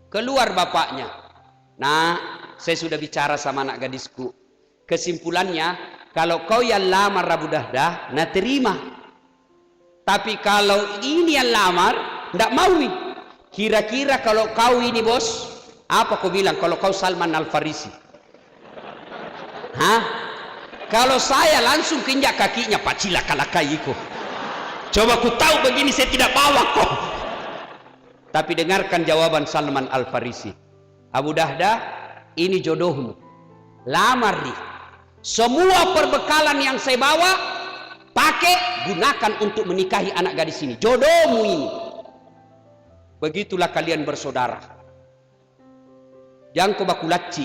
Keluar bapaknya. Nah, saya sudah bicara sama anak gadisku. Kesimpulannya, kalau kau yang lamar Abu Dahdah, nah terima. Tapi kalau ini yang lamar, tidak mau. Kira-kira kalau kau ini bos, apa kau bilang kalau kau Salman Al-Farisi? Kalau saya langsung kinjak kakinya, pacila kalakai kau. Coba ku tahu begini saya tidak bawa kau. Tapi dengarkan jawaban Salman Al-Farisi. Abu Dahdah, ini jodohmu. Lamar nih. Semua perbekalan yang saya bawa, pakai, gunakan untuk menikahi anak gadis ini. Jodohmu ini. Begitulah kalian bersaudara. Jangan kau baku laci.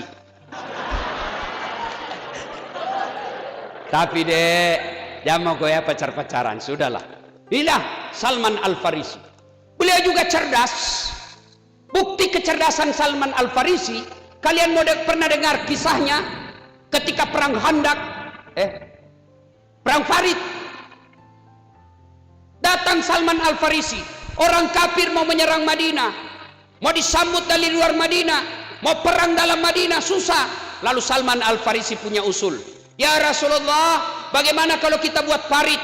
Tapi dek, jangan mau kau pacar-pacaran. Sudahlah. Inilah Salman Al-Farisi. Beliau juga cerdas. Bukti kecerdasan Salman Al-Farisi, kalian pernah dengar kisahnya ketika perang Khandaq, perang Farid. Datang Salman Al-Farisi, orang kafir mau menyerang Madinah, mau disambut dari luar Madinah, mau perang dalam Madinah susah. Lalu Salman Al-Farisi punya usul. Ya Rasulullah, Bagaimana kalau kita buat parit?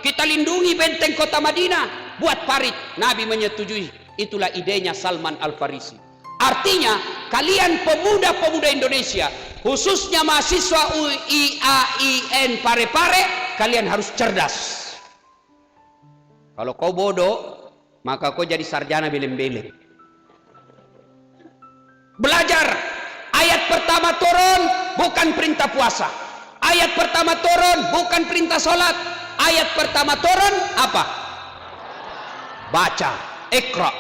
Kita lindungi benteng kota Madinah, buat parit. Nabi menyetujui. Itulah idenya Salman Al-Farisi. Artinya, kalian pemuda-pemuda Indonesia, khususnya mahasiswa UIAIN Parepare, kalian harus cerdas. Kalau kau bodoh, maka kau jadi sarjana belem-belem. Belajar. Ayat pertama turun bukan perintah puasa. Ayat pertama turun bukan perintah sholat. Ayat pertama turun apa? Baca, ikra.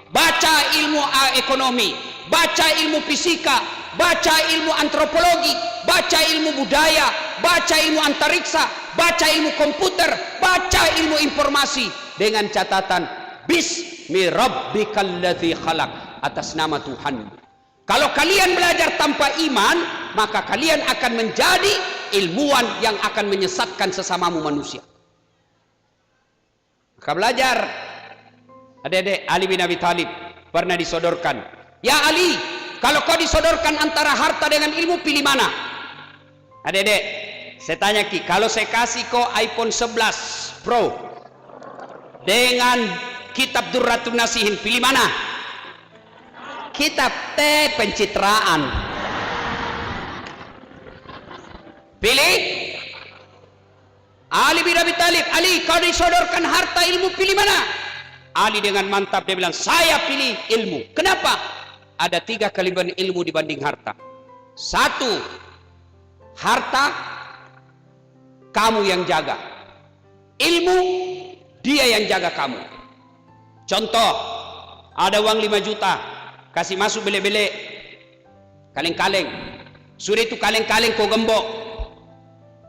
Baca ilmu ekonomi, baca ilmu fisika, baca ilmu antropologi, baca ilmu budaya, baca ilmu antariksa, baca ilmu komputer, baca ilmu informasi dengan catatan Bismi rabbikal ladzi khalaq, atas nama Tuhan. Kalau kalian belajar tanpa iman, maka kalian akan menjadi ilmuwan yang akan menyesatkan sesamamu manusia. Maka belajar. Adik-adik, Ali bin Abi Thalib pernah disodorkan. Ya Ali, kalau kau disodorkan antara harta dengan ilmu, pilih mana? Adik-adik, saya tanya Ki, kalau saya kasih kau iPhone 11 Pro dengan kitab Durratun Nasihin, pilih mana? Kitab pencitraan. Pilih Ali bin Abi Thalib. Ali, kau disodorkan harta ilmu, pilih mana? Ali dengan mantap dia bilang, saya pilih ilmu. Kenapa? Ada 3 kelebihan ilmu dibanding harta. 1, harta kamu yang jaga, ilmu dia yang jaga kamu. Contoh, ada uang 5 juta, kasih masuk bele-bele, kaleng-kaleng. Sudah itu kaleng-kaleng kau gembok.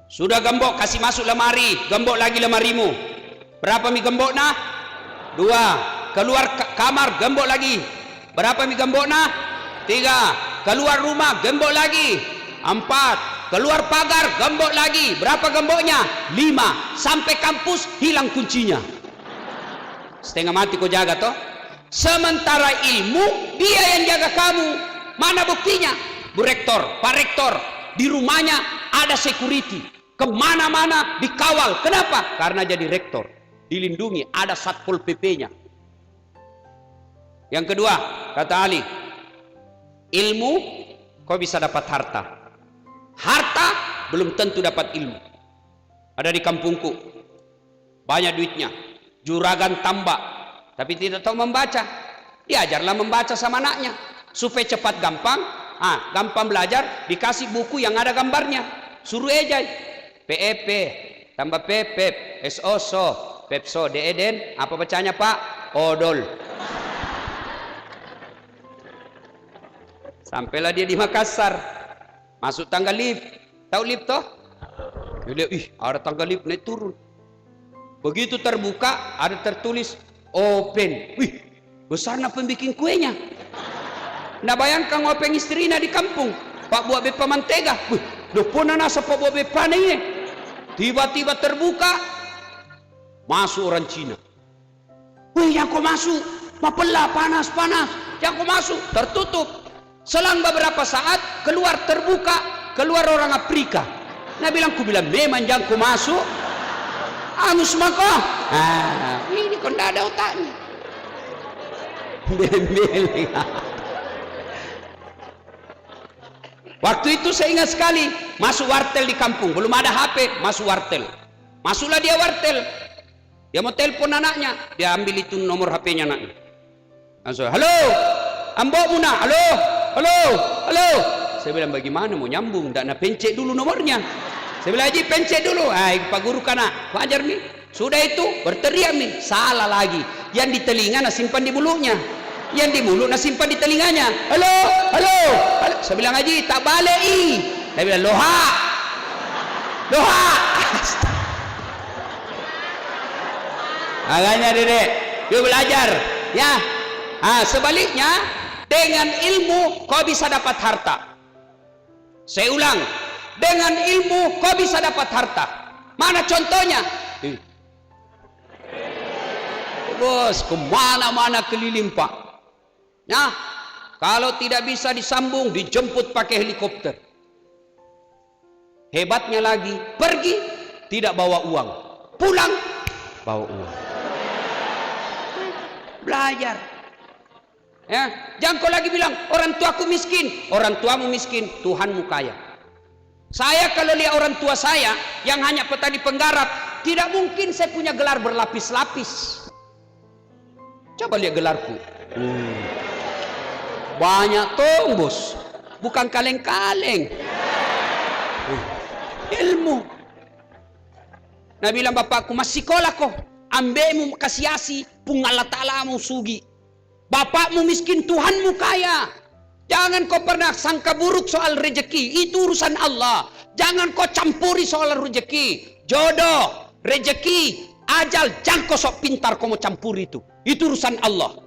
Sudah gembok, kasih masuk lemari, gembok lagi lemarimu. Berapa mi gembok nah? 2. Keluar kamar, gembok lagi. Berapa mi gembok nah? 3. Keluar rumah, gembok lagi. 4. Keluar pagar, gembok lagi. Berapa gemboknya? 5. Sampai kampus hilang kuncinya. Setengah mati kau jaga toh. Sementara ilmu dia yang jaga kamu. Mana buktinya? Bu Rektor, Pak Rektor, di rumahnya ada security, kemana-mana dikawal. Kenapa? Karena jadi rektor, dilindungi, ada Satpol PP-nya. Yang kedua, kata Ali, ilmu kau bisa dapat harta. Harta belum tentu dapat ilmu. Ada di kampungku, banyak duitnya, juragan tambak, tapi tidak tahu membaca. Diajarlah membaca sama anaknya, supaya cepat gampang. Gampang belajar, dikasih buku yang ada gambarnya, suruh ejai. PEP tambah PEP, SOSO, Pepso, DEDEN, apa bacanya Pak? Odol. Sampailah dia di Makassar, masuk tangga lift. Tahu lift toh? Dia lihat, ada tangga lift naik turun. Begitu terbuka, ada tertulis open. Besarnya pembikin kuenya. Nah bayangkan ngopeng istrinya di kampung, Pak buat bepa mantega. Dopona nasa Pak buat bepa ini. Tiba-tiba terbuka, masuk orang Cina. Yang kau masuk, mapelah panas. Yang kau masuk, tertutup. Selang beberapa saat, keluar terbuka, keluar orang Afrika. Nah ku bilang, memang jangan kau masuk. Angus maka. Ini kau tidak ada otaknya. Bembel. Waktu itu saya ingat sekali, masuk wartel di kampung, belum ada HP, masuk wartel. Masuklah dia wartel. Dia mau telepon anaknya, dia ambil itu nomor HP-nya anaknya. Langsung, halo, ambok muna, halo. Saya bilang, bagaimana mau nyambung? Tak nak pencet dulu nomornya. Saya bilang, Haji pencet dulu. Pak guru kana, wajar nih. Sudah itu, berteriak nih, salah lagi. Yang di telinga nak simpan di mulutnya. Yang di mulut nak simpan di telinganya. Halo. Saya bilang, Haji tak balik Saya bilang, loha. Makanya dedek, yuk belajar ya. Sebaliknya, dengan ilmu kau bisa dapat harta. Saya ulang, dengan ilmu kau bisa dapat harta. Mana contohnya? Bos, kemana-mana keliling Pak. Nah, kalau tidak bisa disambung, dijemput pakai helikopter. Hebatnya lagi, pergi tidak bawa uang. Pulang, bawa uang. Belajar. Ya, jangan kau lagi bilang orang tuaku miskin. Orang tuamu miskin, Tuhanmu kaya. Saya kalau lihat orang tua saya yang hanya petani penggarap, tidak mungkin saya punya gelar berlapis-lapis. Coba lihat gelarku. Banyak tong bos, bukan kaleng-kaleng. Ilmu. Nah bilang bapakku, masih sekolah kok, ambemu kasiasi, pung Allah Ta'ala mu sugi. Bapakmu miskin, Tuhanmu kaya. Jangan kau pernah sangka buruk soal rezeki, itu urusan Allah. Jangan kau campuri soal rezeki, jodoh, rezeki, ajal. Jangan kau sok pintar kau mau campuri itu urusan Allah.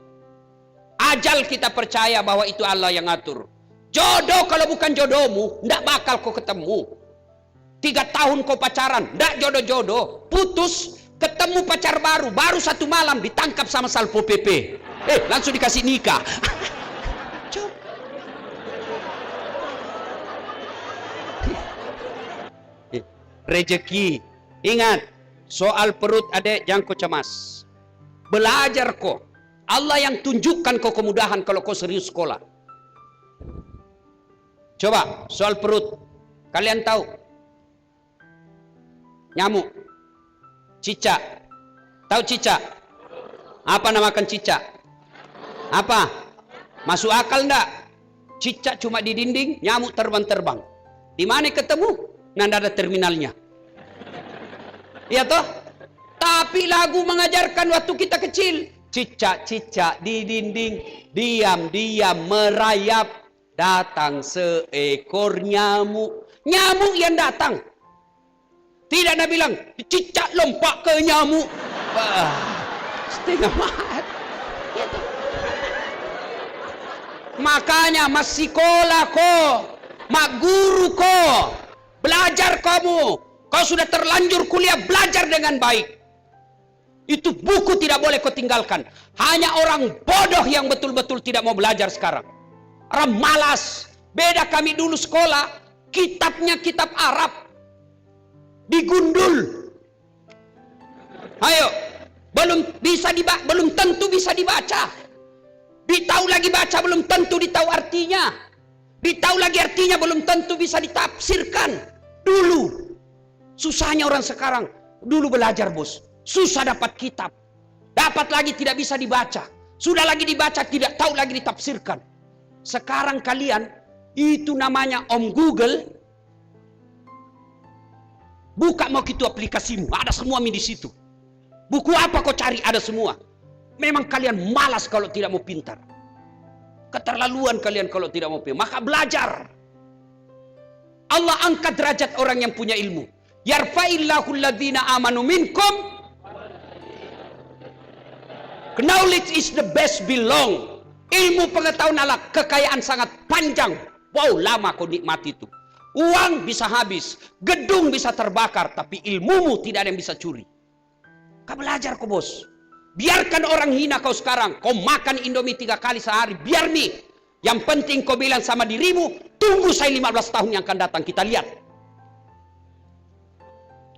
Ajal kita percaya bahwa itu Allah yang ngatur. Jodoh kalau bukan jodohmu, ndak bakal kau ketemu. 3 tahun kau pacaran, ndak jodoh-jodoh, putus, ketemu pacar baru 1 malam ditangkap sama Salpo PP. Langsung dikasih nikah. Rezeki. Ingat, soal perut adek jangan kau cemas. Belajar kau. Allah yang tunjukkan kau kemudahan kalau kau serius sekolah. Coba soal perut. Kalian tahu nyamuk, cicak. Tahu cicak? Apa namakan cicak? Apa? Masuk akal enggak? Cicak cuma di dinding, nyamuk terbang-terbang. Di mana ketemu? Nanda ada terminalnya. Iya toh? Tapi lagu mengajarkan waktu kita kecil. Cicak-cicak di dinding, diam-diam merayap. Datang seekor nyamuk. Nyamuk yang datang. Tidak Nabi bilang, cicak lompat ke nyamuk. Setengah mati. Makanya masih sekolah kok, mak guru kok, belajar kamu. Kau sudah terlanjur kuliah, belajar dengan baik. Itu buku tidak boleh kau tinggalkan. Hanya orang bodoh yang betul-betul tidak mau belajar sekarang. Orang malas. Beda kami dulu sekolah, kitabnya kitab Arab. Digundul. Ayo, belum tentu bisa dibaca. Ditahu lagi baca belum tentu ditahu artinya. Ditahu lagi artinya belum tentu bisa ditafsirkan. Dulu susahnya orang sekarang. Dulu belajar bos, susah dapat kitab. Dapat lagi tidak bisa dibaca. Sudah lagi dibaca tidak tahu lagi ditafsirkan. Sekarang kalian itu namanya Om Google. Buka mau gitu aplikasimu, ada semua di situ. Buku apa kau cari ada semua. Memang kalian malas kalau tidak mau pintar. Keterlaluan kalian kalau tidak mau pintar. Maka belajar. Allah angkat derajat orang yang punya ilmu. Yarfa'illahu alladhina amanu minkum. Knowledge is the best belong. Ilmu pengetahuan Allah, kekayaan sangat panjang. Wow, lama kau nikmati itu. Uang bisa habis, gedung bisa terbakar, tapi ilmumu tidak ada yang bisa curi. Kau belajar kau bos. Biarkan orang hina kau sekarang. Kau makan Indomie 3 kali sehari. Biar nih. Yang penting kau bilang sama dirimu, tunggu saya 15 tahun yang akan datang. Kita lihat.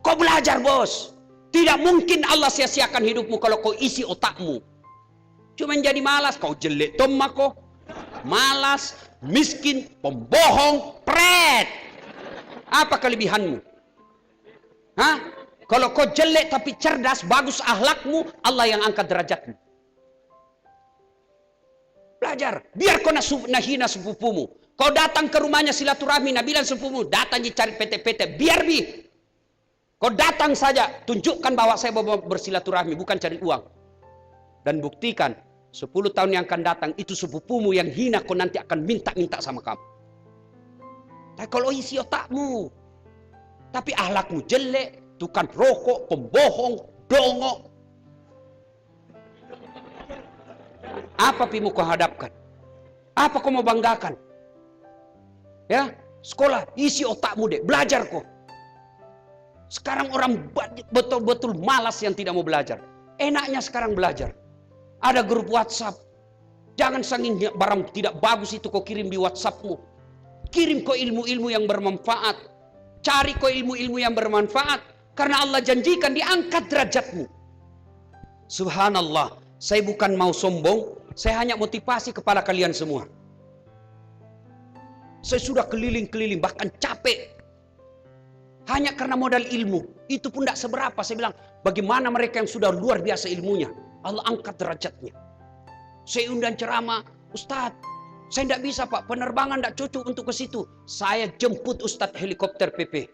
Kau belajar bos. Tidak mungkin Allah sia-siakan hidupmu kalau kau isi otakmu. Cuma jadi malas. Kau jelek tomah kau. Malas, miskin, pembohong, pret. Apa kelebihanmu? Hah? Kalau kau jelek tapi cerdas, bagus akhlakmu, Allah yang angkat derajatmu. Belajar. Biar kau nahina sepupumu. Kau datang ke rumahnya silaturahmi, bilang sepupumu, datang cari PT-PT. Biar bi. Kau datang saja, tunjukkan bahwa saya mau bersilaturahmi, bukan cari uang. Dan buktikan, 10 tahun yang akan datang, itu sepupumu yang hina, kau nanti akan minta-minta sama kamu. Tapi kalau isi otakmu, tapi akhlakmu jelek, tukang rokok, pembohong, dongok. Apa pimu kau hadapkan? Apa kau mau banggakan? Ya, sekolah, isi otakmu deh, belajar kau. Sekarang orang betul-betul malas yang tidak mau belajar. Enaknya sekarang belajar. Ada grup WhatsApp. Jangan sangin barang tidak bagus itu kau kirim di WhatsAppmu. Kirim kau ilmu-ilmu yang bermanfaat. Cari kau ilmu-ilmu yang bermanfaat. Karena Allah janjikan diangkat derajatmu. Subhanallah, saya bukan mau sombong, saya hanya motivasi kepada kalian semua. Saya sudah keliling-keliling, bahkan capek. Hanya karena modal ilmu. Itu pun tidak seberapa. Saya bilang, bagaimana mereka yang sudah luar biasa ilmunya, Allah angkat derajatnya. Saya undang ceramah, Ustadz, saya tidak bisa Pak, penerbangan tidak cocok untuk ke situ. Saya jemput Ustadz helikopter PP.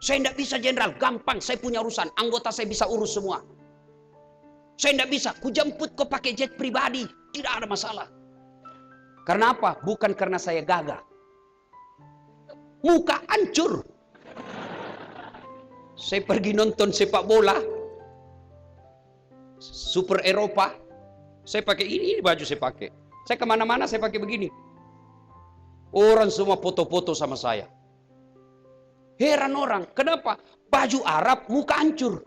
Saya tidak bisa jenderal, gampang, saya punya urusan, anggota saya bisa urus semua. Saya tidak bisa, ku jemput kau pakai jet pribadi, tidak ada masalah. Karena apa? Bukan karena saya gagah. Muka hancur. Saya pergi nonton sepak bola, Super Eropa, saya pakai ini baju saya pakai. Saya kemana-mana saya pakai begini. Orang semua foto-foto sama saya. Heran orang, kenapa? Baju Arab, muka hancur.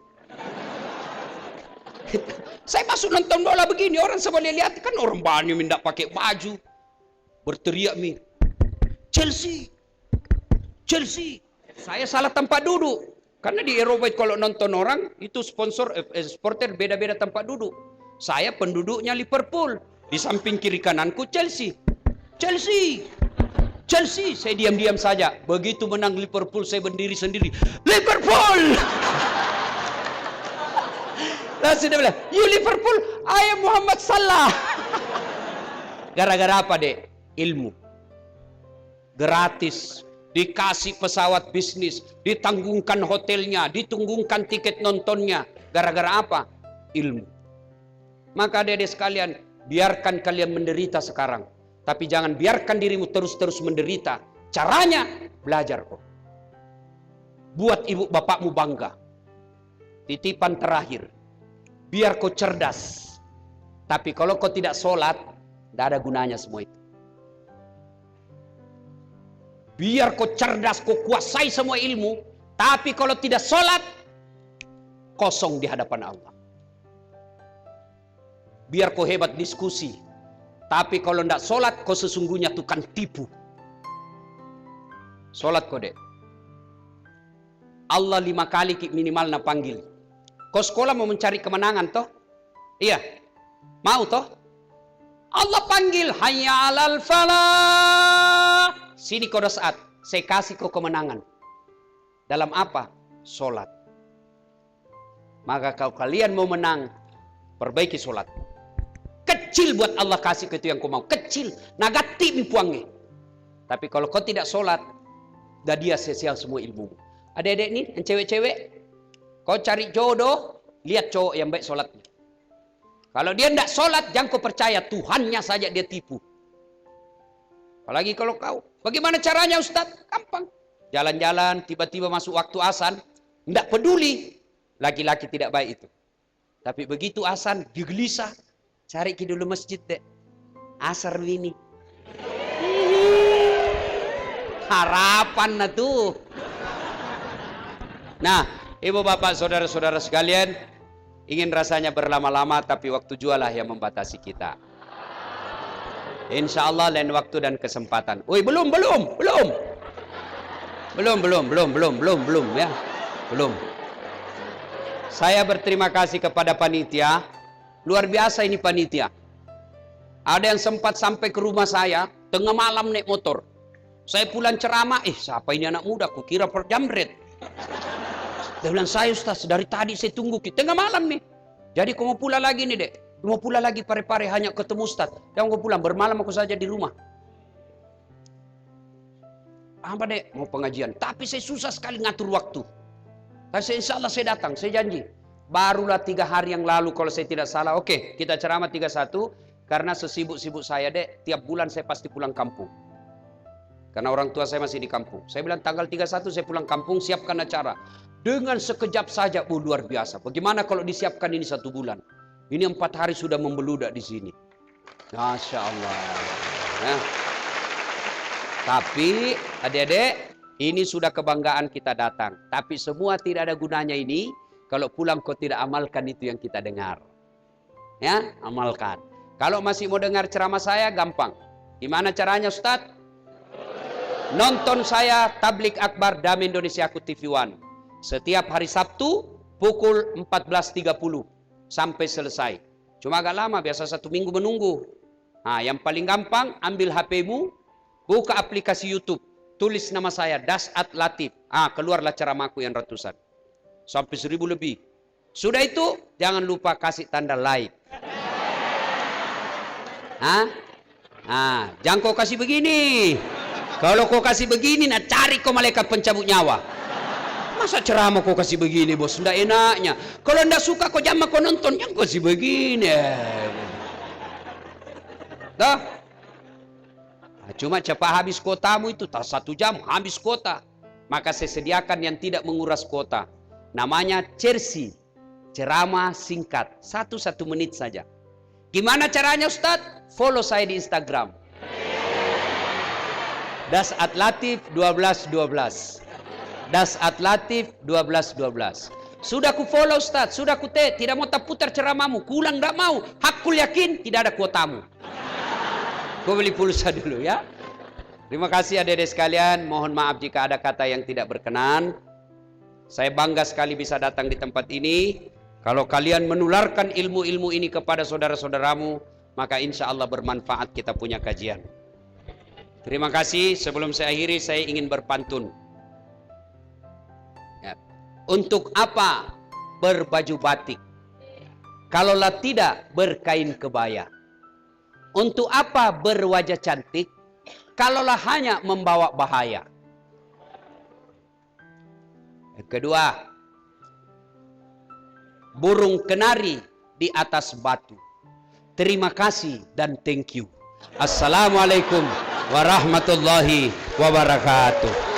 Saya masuk nonton bola begini, orang semua lihat kan orang banyak minta pakai baju. Berteriak mi, Chelsea, Chelsea. Saya salah tempat duduk. Karena di Eropa kalau nonton orang, itu supporter beda-beda tempat duduk. Saya penduduknya Liverpool. Di samping kiri kananku Chelsea. Chelsea, Chelsea. Saya diam-diam saja. Begitu menang Liverpool, saya berdiri sendiri. Liverpool! Langsung dia bilang, you Liverpool, I am Muhammad Salah. Gara-gara apa dek? Ilmu. Gratis. Dikasih pesawat bisnis, ditanggungkan hotelnya, ditanggungkan tiket nontonnya. Gara-gara apa? Ilmu. Maka adik-adik sekalian, biarkan kalian menderita sekarang. Tapi jangan biarkan dirimu terus-terus menderita. Caranya, belajar kok. Buat ibu bapakmu bangga. Titipan terakhir. Biar kau cerdas. Tapi kalau kau tidak sholat, tidak ada gunanya semua itu. Biar kau cerdas, kau kuasai semua ilmu. Tapi kalau tidak sholat, kosong di hadapan Allah. Biar kau hebat diskusi. Tapi kalau tidak sholat, kau sesungguhnya tukang tipu. Sholat kau dek. Allah 5 kali minimal nak panggil. Kau sekolah mau mencari kemenangan toh? Iya. Mau toh? Allah panggil, hayya 'alal falah. Sini kau saat, saya kasih kau kemenangan. Dalam apa? Sholat. Maka kalau kalian mau menang, perbaiki sholat. Kecil buat Allah kasih ke itu yang kau mau. Kecil, nagati mipuangnya. Tapi kalau kau tidak sholat, dah dia sia-sia semua ilmu. Adik-adik nih, yang cewek-cewek, kau cari jodoh, lihat cowok yang baik sholatnya. Kalau dia tidak sholat, jangan kau percaya, Tuhannya saja dia tipu. Apalagi kalau kau, bagaimana caranya Ustaz? Gampang. Jalan-jalan, tiba-tiba masuk waktu azan, tidak peduli. Laki-laki tidak baik itu. Tapi begitu azan, digelisah. Cari ke dulu masjid dek. Asar ini. Harapan na tuh. Nah, ibu bapak saudara-saudara sekalian, ingin rasanya berlama-lama, tapi waktu jualah yang membatasi kita. Insya Allah lain waktu dan kesempatan. Woi, belum ya. Belum. Saya berterima kasih kepada panitia. Luar biasa ini panitia. Ada yang sempat sampai ke rumah saya tengah malam naik motor. Saya pulang ceramah, siapa ini anak muda? Kukira perjamret. Dia bilang, saya Ustaz, dari tadi saya tunggu tengah malam nih. Jadi kau mau pulang lagi nih dek. Mau pulang lagi pare-pare hanya ketemu Ustaz. Dan mau pulang, bermalam aku saja di rumah. Apa dek? Mau pengajian. Tapi saya susah sekali ngatur waktu. Tapi insya Allah saya datang, saya janji. Barulah 3 hari yang lalu kalau saya tidak salah. Oke, kita ceramah 31. Karena sesibuk-sibuk saya dek, tiap bulan saya pasti pulang kampung. Karena orang tua saya masih di kampung. Saya bilang tanggal 31 saya pulang kampung, siapkan acara. Dengan sekejap saja, luar biasa. Bagaimana kalau disiapkan ini 1 bulan? Ini 4 hari sudah membeludak di sini. Masya Allah. Ya. Tapi adik-adik, ini sudah kebanggaan kita datang. Tapi semua tidak ada gunanya ini kalau pulang kau tidak amalkan itu yang kita dengar. Ya, amalkan. Kalau masih mau dengar ceramah saya, gampang. Gimana caranya Ustadz? Nonton saya Tablik Akbar Damai Indonesia Aku TV One. Setiap hari Sabtu pukul 14.30 sampai selesai. Cuma agak lama, biasa 1 minggu menunggu. Nah, yang paling gampang, ambil HP-mu, buka aplikasi YouTube, tulis nama saya, Dasat Latif. Keluarlah ceramahku yang ratusan. Sampai 1000 lebih. Sudah itu, jangan lupa kasih tanda like. Jangan kau kasih begini. Kalau kau kasih begini, cari kau malaikat pencabut nyawa. Masa ceramah kau kasih begini, bos? Nggak enaknya. Kalau nggak suka kau jangan kau nonton, jangan kau kasih begini. Dah. Cuma cepat habis kotamu itu, tak 1 jam habis kota. Maka saya sediakan yang tidak menguras kota. Namanya Cersi, ceramah singkat, 1 menit saja. Gimana caranya Ustadz? Follow saya di Instagram. Dasat Latif 1212. Dasat Latif 1212. Sudah ku follow Ustadz, sudah ku tidak mau tak putar ceramahmu, kulang enggak mau. Hakul yakin tidak ada kuotamu. Kau beli pulsa dulu ya. Terima kasih adik-adik sekalian. Mohon maaf jika ada kata yang tidak berkenan. Saya bangga sekali bisa datang di tempat ini. Kalau kalian menularkan ilmu-ilmu ini kepada saudara-saudaramu, maka insya Allah bermanfaat kita punya kajian. Terima kasih. Sebelum saya akhiri, saya ingin berpantun. Ya. Untuk apa berbaju batik? Kalaulah tidak berkain kebaya. Untuk apa berwajah cantik? Kalaulah hanya membawa bahaya. Yang kedua, burung kenari di atas batu. Terima kasih dan thank you. Assalamualaikum warahmatullahi wabarakatuh.